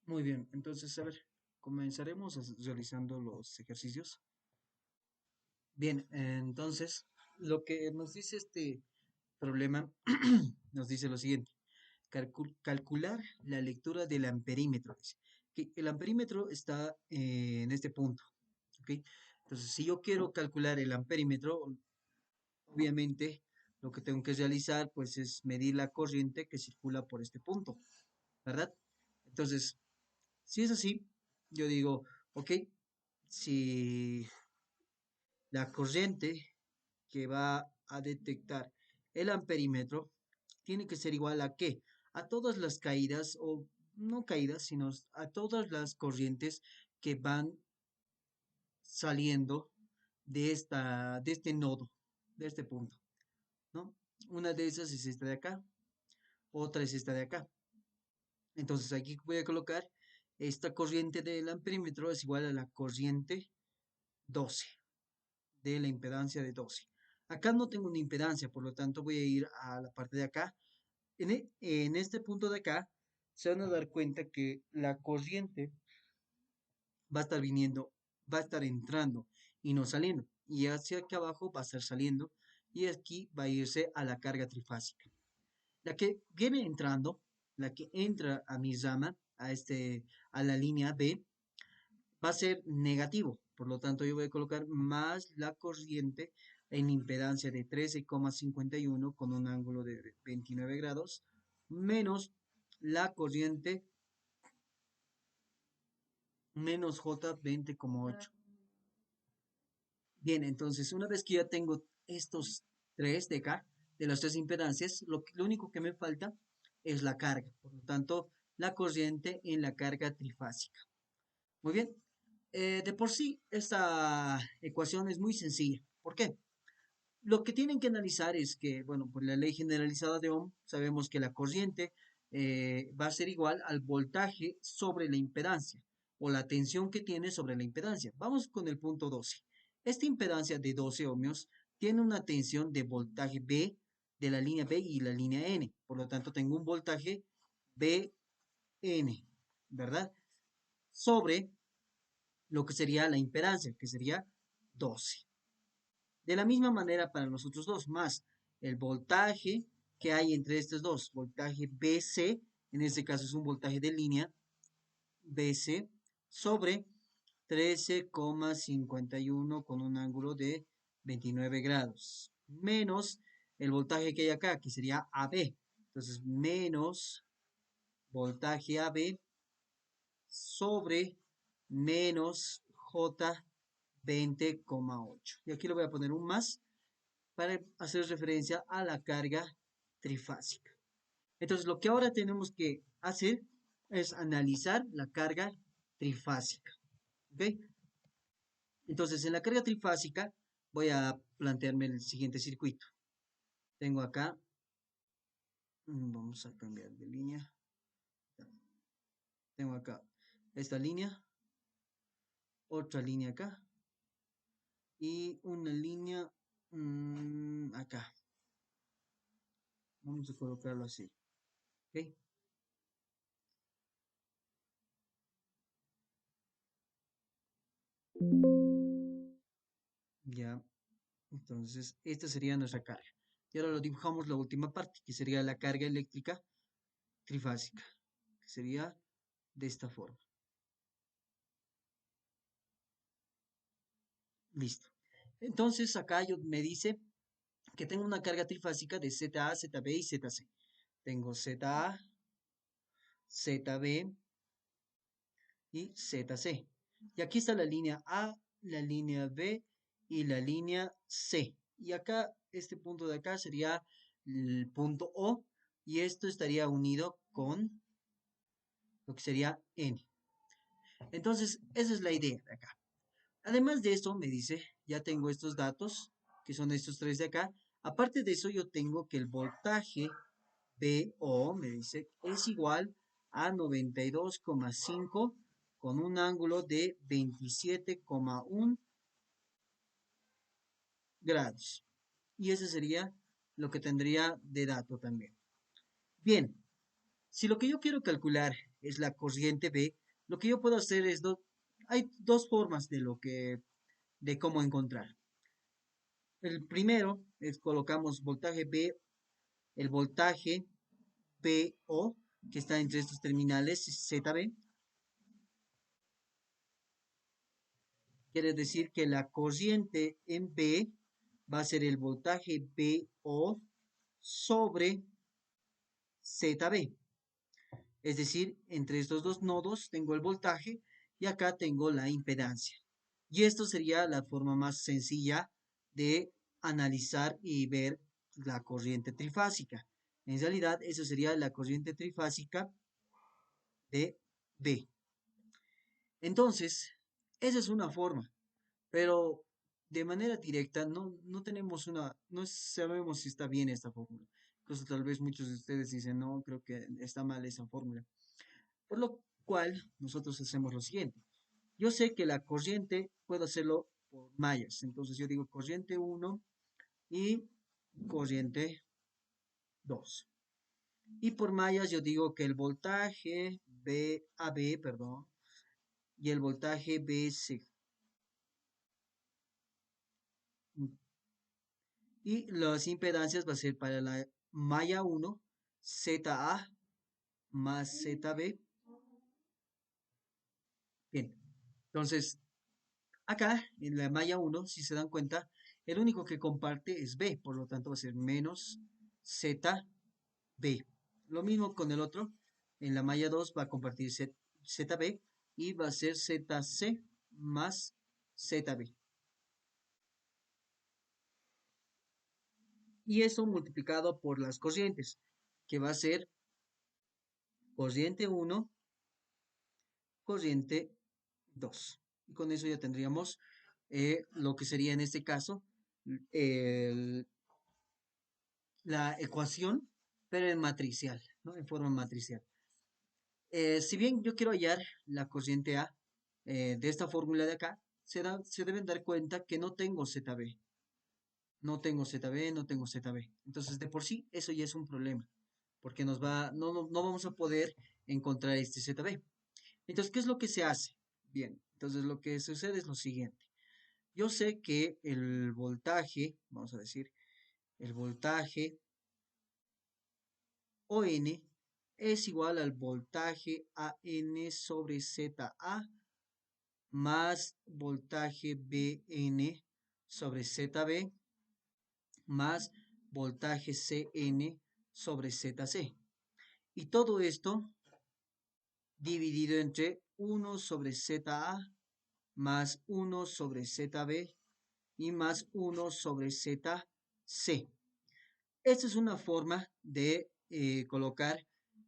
Muy bien, entonces, a ver, comenzaremos realizando los ejercicios. Bien, entonces, lo que nos dice este problema, nos dice lo siguiente, calcular la lectura del amperímetro. Dice, que el amperímetro está en este punto, ¿ok? Entonces, si yo quiero calcular el amperímetro, obviamente, lo que tengo que realizar, pues, es medir la corriente que circula por este punto, ¿verdad? Entonces, si es así, yo digo, ok, si la corriente que va a detectar el amperímetro tiene que ser igual a qué? A todas las caídas, o no caídas, sino a todas las corrientes que van saliendo de este nodo, de este punto, ¿no? Una de esas es esta de acá, otra es esta de acá. Entonces aquí voy a colocar esta corriente del amperímetro es igual a la corriente 12 de la impedancia de 12. Acá no tengo una impedancia, por lo tanto voy a ir a la parte de acá. En este punto de acá se van a dar cuenta que la corriente va a estar viniendo, va a estar entrando y no saliendo. Y hacia acá abajo va a estar saliendo y aquí va a irse a la carga trifásica. La que viene entrando, la que entra a mi rama, a la línea B, va a ser negativo. Por lo tanto, yo voy a colocar más la corriente en impedancia de 13,51 con un ángulo de 29 grados, menos la corriente menos J 20,8. Bien, entonces, una vez que ya tengo estos tres de acá, de las tres impedancias, lo único que me falta es la carga. Por lo tanto, la corriente en la carga trifásica. Muy bien. De por sí, esta ecuación es muy sencilla. ¿Por qué? Lo que tienen que analizar es que, bueno, por la ley generalizada de Ohm, sabemos que la corriente va a ser igual al voltaje sobre la impedancia o la tensión que tiene sobre la impedancia. Vamos con el punto 12. Esta impedancia de 12 ohmios tiene una tensión de voltaje B de la línea B y la línea N. Por lo tanto, tengo un voltaje BN, ¿verdad? Sobre lo que sería la impedancia, que sería 12. De la misma manera para los otros dos, más el voltaje que hay entre estos dos, voltaje BC, en este caso es un voltaje de línea, BC, sobre 13,51 con un ángulo de 29 grados, menos el voltaje que hay acá, que sería AB. Entonces, menos voltaje AB sobre menos J 20,8. Y aquí le voy a poner un más para hacer referencia a la carga trifásica. Entonces, lo que ahora tenemos que hacer es analizar la carga trifásica. ¿Ok? Entonces, en la carga trifásica voy a plantearme el siguiente circuito. Tengo acá, vamos a cambiar de línea. Tengo acá esta línea, otra línea acá y una línea acá. Vamos a colocarlo así. ¿Ok? Ya, entonces esta sería nuestra carga. Y ahora lo dibujamos la última parte, que sería la carga eléctrica trifásica, que sería de esta forma. Listo. Entonces acá me dice que tengo una carga trifásica de ZA, ZB y ZC. Tengo ZA, ZB y ZC. Y aquí está la línea A, la línea B y la línea C. Y acá, este punto de acá sería el punto O y esto estaría unido con lo que sería N. Entonces, esa es la idea de acá. Además de esto, me dice, ya tengo estos datos, que son estos tres de acá. Aparte de eso, yo tengo que el voltaje BO, me dice, es igual a 92,5 con un ángulo de 27,1 grados. Y ese sería lo que tendría de dato también. Bien, si lo que yo quiero calcular es la corriente B, lo que yo puedo hacer es, hay dos formas de cómo encontrar. El primero es colocamos voltaje B, el voltaje BO, que está entre estos terminales, ZB, quiere decir que la corriente en B va a ser el voltaje BO sobre ZB. Es decir, entre estos dos nodos tengo el voltaje y acá tengo la impedancia. Y esto sería la forma más sencilla de analizar y ver la corriente trifásica. En realidad, eso sería la corriente trifásica de B. Entonces, esa es una forma, pero de manera directa no tenemos no sabemos si está bien esta fórmula. Incluso tal vez muchos de ustedes dicen, no, creo que está mal esa fórmula. Por lo cual, nosotros hacemos lo siguiente. Yo sé que la corriente puedo hacerlo por mallas. Entonces yo digo corriente 1 y corriente 2. Y por mallas yo digo que el voltaje AB, perdón, y el voltaje BC. Y las impedancias va a ser para la malla 1, ZA más ZB. Bien, entonces acá, en la malla 1, si se dan cuenta, el único que comparte es B, por lo tanto va a ser menos ZB. Lo mismo con el otro, en la malla 2 va a compartir ZB y va a ser ZC más ZB. Y eso multiplicado por las corrientes, que va a ser corriente 1, corriente 2. Y con eso ya tendríamos lo que sería en este caso el la ecuación, pero en matricial, ¿no? En forma matricial. Si bien yo quiero hallar la corriente A de esta fórmula de acá, se deben dar cuenta que no tengo ZB. No tengo ZB, no tengo ZB. Entonces, de por sí, eso ya es un problema, porque no vamos a poder encontrar este ZB. Entonces, ¿qué es lo que se hace? Bien, entonces lo que sucede es lo siguiente. Yo sé que el voltaje, vamos a decir, el voltaje ON es igual al voltaje AN sobre ZA más voltaje BN sobre ZB más voltaje CN sobre ZC. Y todo esto dividido entre 1 sobre ZA más 1 sobre ZB y más 1 sobre ZC. Esta es una forma de colocar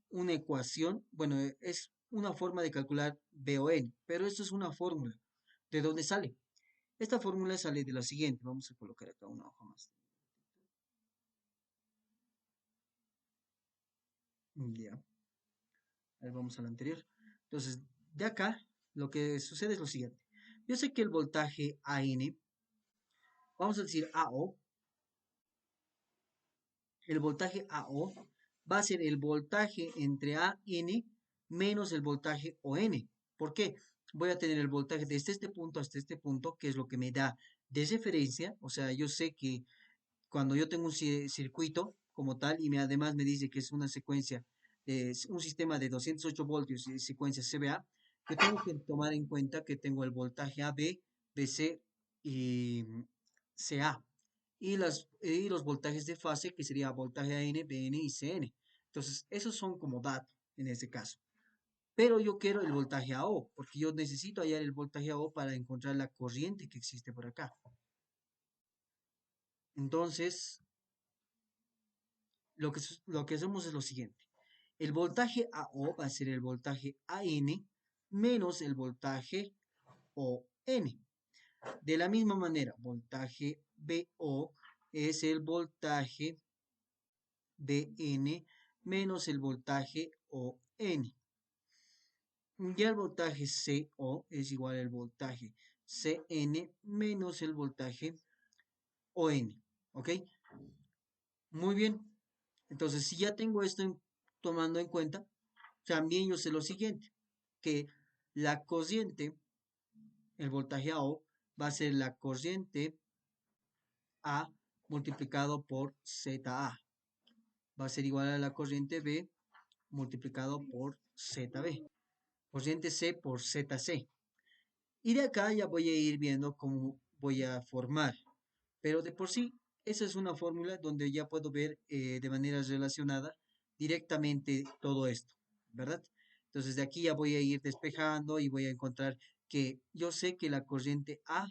una ecuación, bueno, es una forma de calcular B o N, pero esto es una fórmula. ¿De dónde sale? Esta fórmula sale de la siguiente. Vamos a colocar acá una hoja más. Ya, ahí vamos a la anterior. Entonces, de acá, lo que sucede es lo siguiente. Yo sé que el voltaje AN, vamos a decir AO, el voltaje AO va a ser el voltaje entre AN menos el voltaje ON. ¿Por qué? Voy a tener el voltaje desde este punto hasta este punto, que es lo que me da de referencia. O sea, yo sé que cuando yo tengo un circuito como tal y además me dice que es una secuencia, un sistema de 208 voltios y secuencia CBA, yo tengo que tomar en cuenta que tengo el voltaje AB, BC y CA y los voltajes de fase, que sería voltaje AN, BN y CN. Entonces, esos son como datos en este caso. Pero yo quiero el voltaje AO, porque yo necesito hallar el voltaje AO para encontrar la corriente que existe por acá. Entonces, lo que hacemos es lo siguiente. El voltaje AO va a ser el voltaje AN menos el voltaje ON. De la misma manera, voltaje BO es el voltaje BN menos el voltaje ON. Ya el voltaje CO es igual al voltaje CN menos el voltaje ON. ¿Ok? Muy bien. Entonces, si ya tengo esto tomando en cuenta, también yo sé lo siguiente, que la corriente, el voltaje AO, va a ser la corriente A multiplicado por ZA. Va a ser igual a la corriente B multiplicado por ZB. Corriente C por ZC. Y de acá ya voy a ir viendo cómo voy a formar. Pero de por sí, esa es una fórmula donde ya puedo ver de manera relacionada directamente todo esto, ¿verdad? Entonces de aquí ya voy a ir despejando y voy a encontrar que yo sé que la corriente A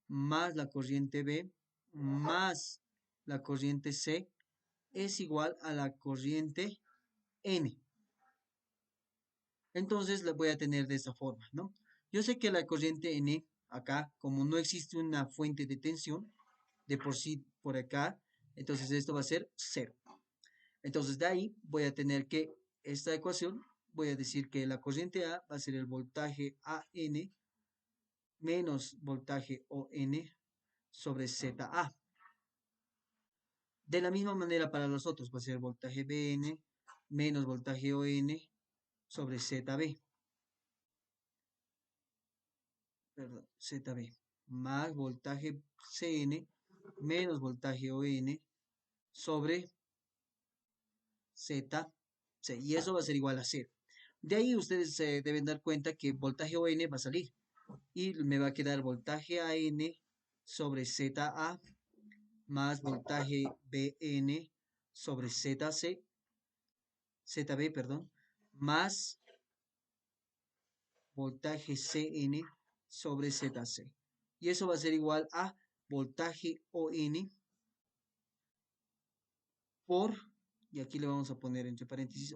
más la corriente B más la corriente C es igual a la corriente N. Entonces la voy a tener de esa forma, ¿no? Yo sé que la corriente N, acá, como no existe una fuente de tensión, de por sí por acá, entonces esto va a ser cero. Entonces de ahí voy a tener que esta ecuación, voy a decir que la corriente A va a ser el voltaje AN menos voltaje ON sobre ZA. De la misma manera para los otros va a ser voltaje BN menos voltaje ON sobre ZB. Perdón, ZB, más voltaje CN menos voltaje ON sobre ZC. Y eso va a ser igual a cero. De ahí ustedes se deben dar cuenta que voltaje ON va a salir. Y me va a quedar voltaje AN sobre ZA más voltaje BN sobre ZB, perdón, más voltaje CN sobre ZC. Y eso va a ser igual a voltaje ON por, y aquí le vamos a poner entre paréntesis,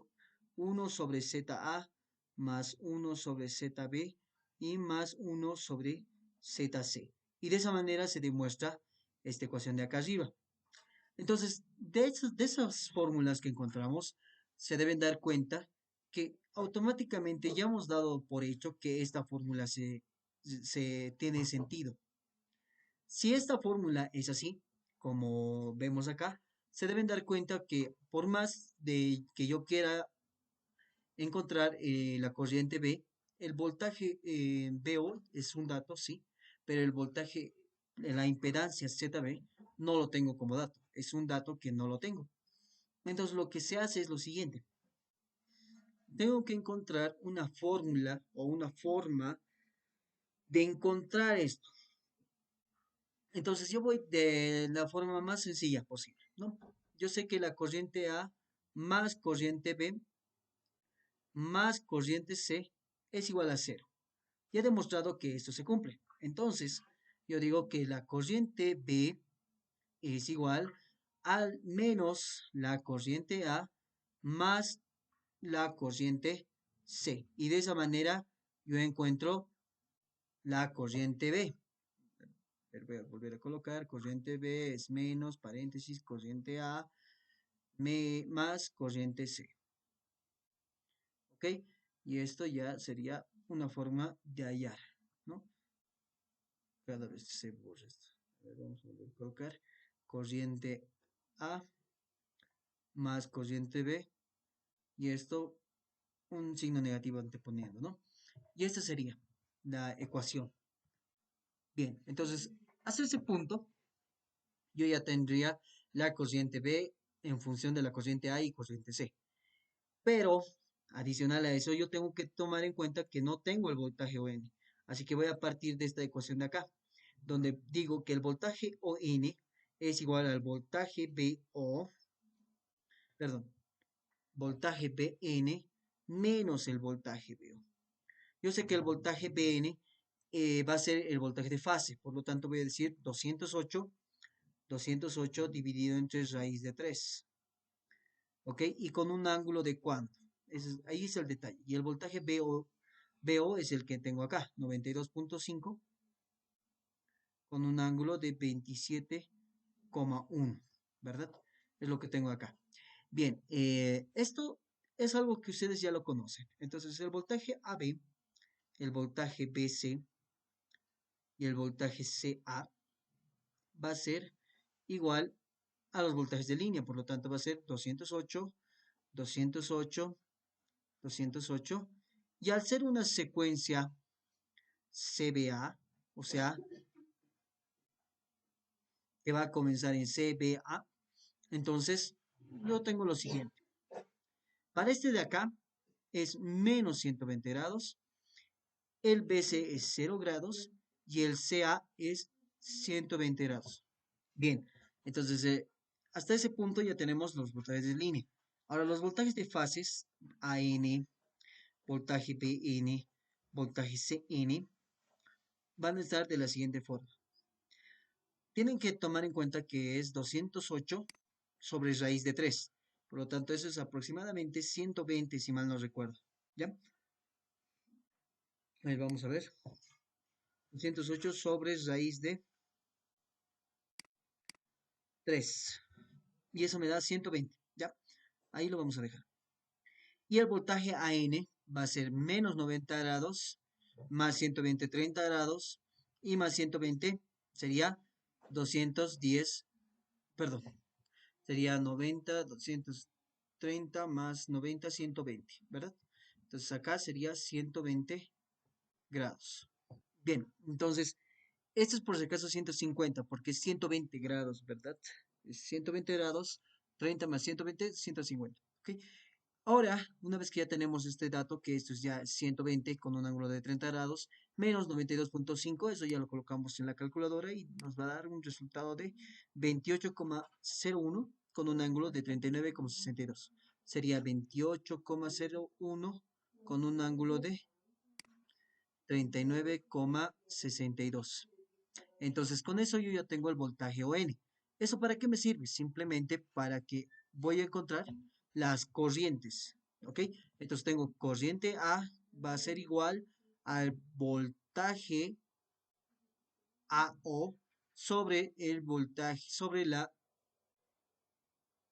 1 sobre ZA más 1 sobre ZB y más 1 sobre ZC. Y de esa manera se demuestra esta ecuación de acá arriba. Entonces, de esas fórmulas que encontramos, se deben dar cuenta que automáticamente ya hemos dado por hecho que esta fórmula se tiene sentido. Si esta fórmula es así, como vemos acá, se deben dar cuenta que por más de que yo quiera encontrar la corriente B, el voltaje BO es un dato, sí, pero el voltaje, la impedancia ZB, no lo tengo como dato, es un dato que no lo tengo. Entonces lo que se hace es lo siguiente, tengo que encontrar una fórmula o una forma de encontrar esto. Entonces yo voy de la forma más sencilla posible, ¿no? Yo sé que la corriente A más corriente B más corriente C es igual a cero. Ya he demostrado que esto se cumple. Entonces, yo digo que la corriente B es igual al menos la corriente A más la corriente C. Y de esa manera yo encuentro la corriente B. Voy a volver a colocar, corriente B es menos, paréntesis, corriente A más corriente C. ¿Ok? Y esto ya sería una forma de hallar, ¿no? Cada vez se borra esto. A ver, vamos a volver a colocar corriente A más corriente B. Y esto, un signo negativo anteponiendo, ¿no? Y esta sería la ecuación. Bien, entonces, hasta ese punto, yo ya tendría la corriente B en función de la corriente A y corriente C. Pero, adicional a eso, yo tengo que tomar en cuenta que no tengo el voltaje ON. Así que voy a partir de esta ecuación de acá, donde digo que el voltaje ON es igual al voltaje BO, perdón, voltaje BN menos el voltaje BO. Yo sé que el voltaje BN va a ser el voltaje de fase, por lo tanto voy a decir 208 dividido entre raíz de 3, ¿ok? Y con un ángulo de cuánto. Ahí es el detalle. Y el voltaje BO es el que tengo acá, 92.5 con un ángulo de 27,1, ¿verdad? Es lo que tengo acá. Bien, esto es algo que ustedes ya lo conocen. Entonces, el voltaje AB, el voltaje BC y el voltaje CA va a ser igual a los voltajes de línea, por lo tanto va a ser 208, 208 208. Y al ser una secuencia CBA, o sea, que va a comenzar en CBA, entonces yo tengo lo siguiente. Para este de acá es menos 120 grados, el BC es 0 grados y el CA es 120 grados. Bien, entonces hasta ese punto ya tenemos los voltajes de línea. Ahora los voltajes de fases AN, voltaje BN, voltaje CN van a estar de la siguiente forma. Tienen que tomar en cuenta que es 208 sobre raíz de 3. Por lo tanto, eso es aproximadamente 120 si mal no recuerdo. ¿Ya? Ahí vamos a ver. 208 sobre raíz de 3. Y eso me da 120. ¿Ya? Ahí lo vamos a dejar. Y el voltaje AN va a ser menos 90 grados más 120, 30 grados y más 120 sería 210, perdón, sería 90, 230 más 90, 120, ¿verdad? Entonces acá sería 120 grados. Bien, entonces, esto es por si acaso 150, porque es 120 grados, ¿verdad? Es 120 grados, 30 más 120, 150, ¿ok? Ahora, una vez que ya tenemos este dato, que esto es ya 120 con un ángulo de 30 grados, menos 92.5, eso ya lo colocamos en la calculadora y nos va a dar un resultado de 28,01 con un ángulo de 39,62. Sería 28,01 con un ángulo de 39,62. Entonces, con eso yo ya tengo el voltaje ON. ¿Eso para qué me sirve? Simplemente para que voy a encontrar las corrientes. ¿Ok? Entonces tengo corriente A va a ser igual al voltaje AO sobre el voltaje, sobre la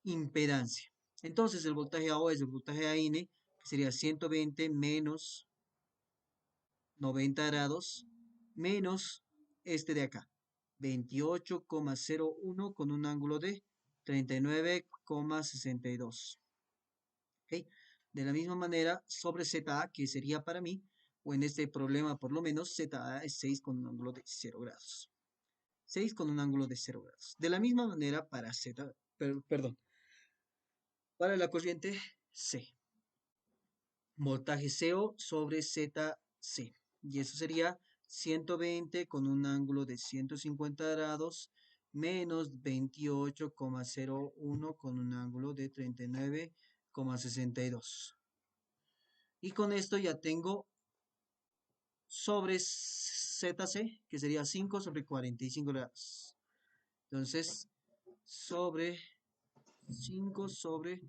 impedancia. Entonces el voltaje AO es el voltaje AN, que sería 120 menos 90 grados, menos este de acá, 28,01 con un ángulo de 39,62. ¿Ok? De la misma manera, sobre ZA, que sería para mí, o en este problema por lo menos, ZA es 6 con un ángulo de 0 grados. 6 con un ángulo de 0 grados. De la misma manera para Z, perdón, para la corriente C. Voltaje CO sobre ZC. Y eso sería 120 con un ángulo de 150 grados menos 28,01 con un ángulo de 39,62. Y con esto ya tengo sobre ZC, que sería 5 sobre 45 grados. Entonces, sobre 5 sobre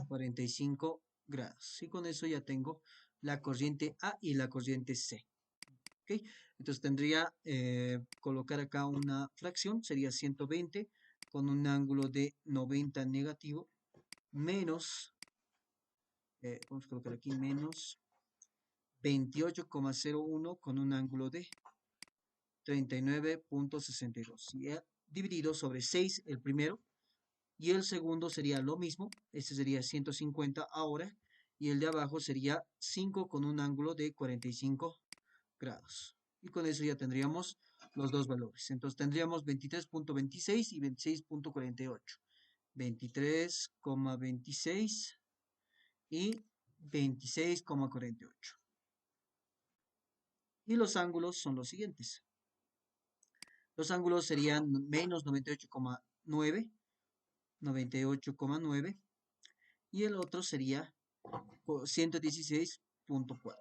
45 grados. Y con eso ya tengo la corriente A y la corriente C. ¿Ok? Entonces tendría colocar acá una fracción, sería 120 con un ángulo de 90 negativo, menos, vamos a colocar aquí, menos 28,01 con un ángulo de 39,62. Y dividido sobre 6 el primero, y el segundo sería lo mismo, este sería 150 ahora, y el de abajo sería 5 con un ángulo de 45 grados. Y con eso ya tendríamos los dos valores. Entonces tendríamos 23,26 y 26,48. 23,26 y 26,48. Y los ángulos son los siguientes. Los ángulos serían menos 98,9, 98,9 y el otro sería 116,4.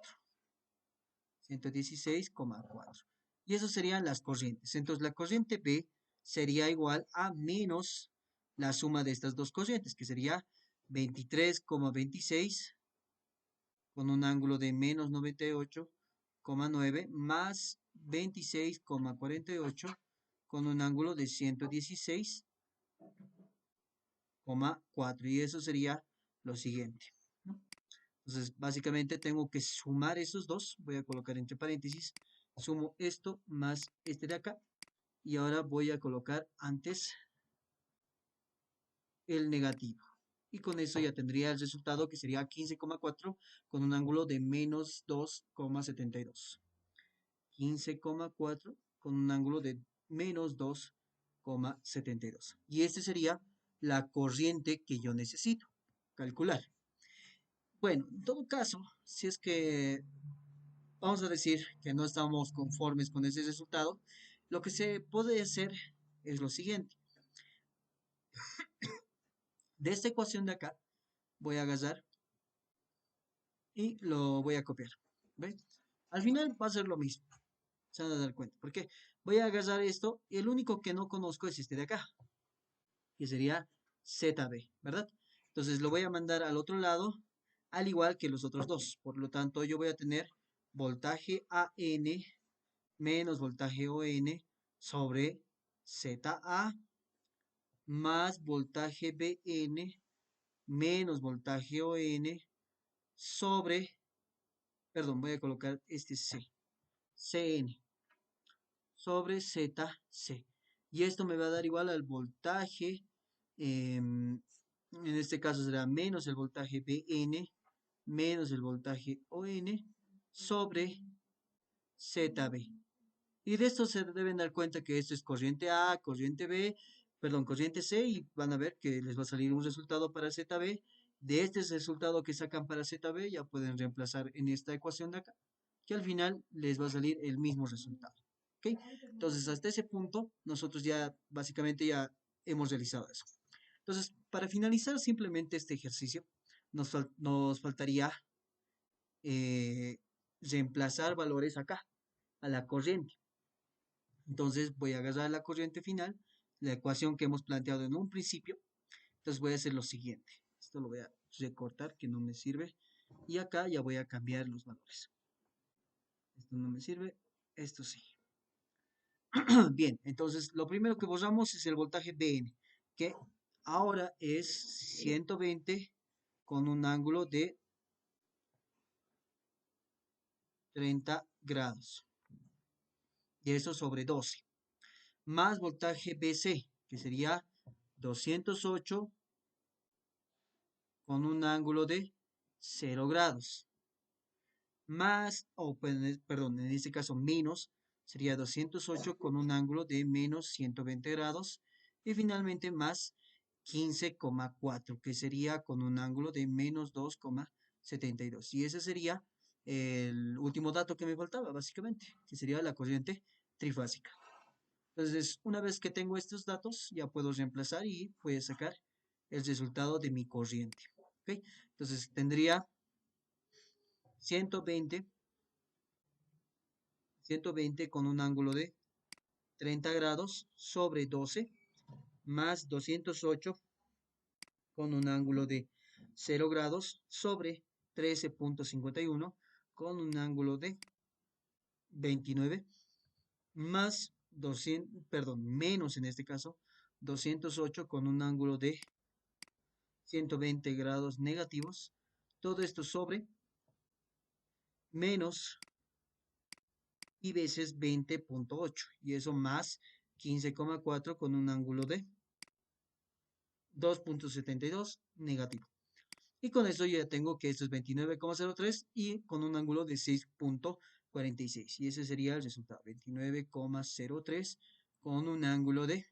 116,4. Y eso serían las corrientes. Entonces la corriente B sería igual a menos la suma de estas dos corrientes, que sería 23,26 con un ángulo de menos 98,9 más 26,48 con un ángulo de 116,4. Y eso sería lo siguiente, ¿no? Entonces, básicamente tengo que sumar esos dos. Voy a colocar entre paréntesis. Sumo esto más este de acá. Y ahora voy a colocar antes el negativo. Y con eso ya tendría el resultado que sería 15,4 con un ángulo de menos 2,72. 15,4 con un ángulo de menos 2,72. Y este sería la corriente que yo necesito calcular. Bueno, en todo caso, si es que vamos a decir que no estamos conformes con ese resultado, lo que se puede hacer es lo siguiente. De esta ecuación de acá, voy a agarrar y lo voy a copiar. ¿Ve? Al final va a ser lo mismo. Se van a dar cuenta. Porque voy a agarrar esto y el único que no conozco es este de acá, que sería ZB, ¿verdad? Entonces lo voy a mandar al otro lado, al igual que los otros dos. Por lo tanto, yo voy a tener voltaje AN menos voltaje ON sobre ZA más voltaje BN menos voltaje ON sobre, perdón, voy a colocar este CN sobre ZC. Y esto me va a dar igual al voltaje, en este caso será menos el voltaje BN menos el voltaje ON sobre ZB. Y de esto se deben dar cuenta que esto es corriente A, corriente B, perdón, corriente C, y van a ver que les va a salir un resultado para ZB. De este resultado que sacan para ZB ya pueden reemplazar en esta ecuación de acá, que al final les va a salir el mismo resultado. ¿Ok? Entonces, hasta ese punto, nosotros ya básicamente ya hemos realizado eso. Entonces, para finalizar simplemente este ejercicio, nos faltaría eh, reemplazar valores acá, a la corriente. Entonces voy a agarrar la corriente final, la ecuación que hemos planteado en un principio. Entonces voy a hacer lo siguiente. Esto lo voy a recortar, que no me sirve. Y acá ya voy a cambiar los valores. Esto no me sirve, esto sí. Bien, entonces lo primero que borramos es el voltaje BN, que ahora es 120 con un ángulo de 30 grados. Y eso sobre 12. Más voltaje BC, que sería 208 con un ángulo de 0 grados. Más, perdón, en este caso menos, sería 208 con un ángulo de menos 120 grados. Y finalmente más 15,4, que sería con un ángulo de menos 2,72. Y ese sería el último dato que me faltaba, básicamente, que sería la corriente trifásica. Entonces, una vez que tengo estos datos, ya puedo reemplazar y voy a sacar el resultado de mi corriente. ¿Ok? Entonces, tendría 120, 120 con un ángulo de 30 grados sobre 12 más 208 con un ángulo de 0 grados sobre 13,51 con un ángulo de 29 más 200, perdón, menos en este caso 208 con un ángulo de 120 grados negativos. Todo esto sobre menos y veces 20,8 y eso más 15,4 con un ángulo de 2,72 negativo. Y con eso ya tengo que esto es 29,03 y con un ángulo de 6,46. Y ese sería el resultado, 29,03 con un ángulo de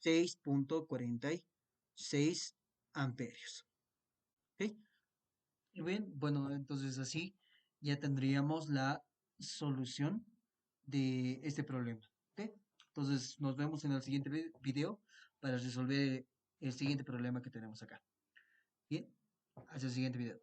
6,46 amperios. ¿Ok? Y bien, bueno, entonces así ya tendríamos la solución de este problema. ¿Ok? Entonces nos vemos en el siguiente video para resolver el siguiente problema que tenemos acá. Bien, hasta el siguiente video.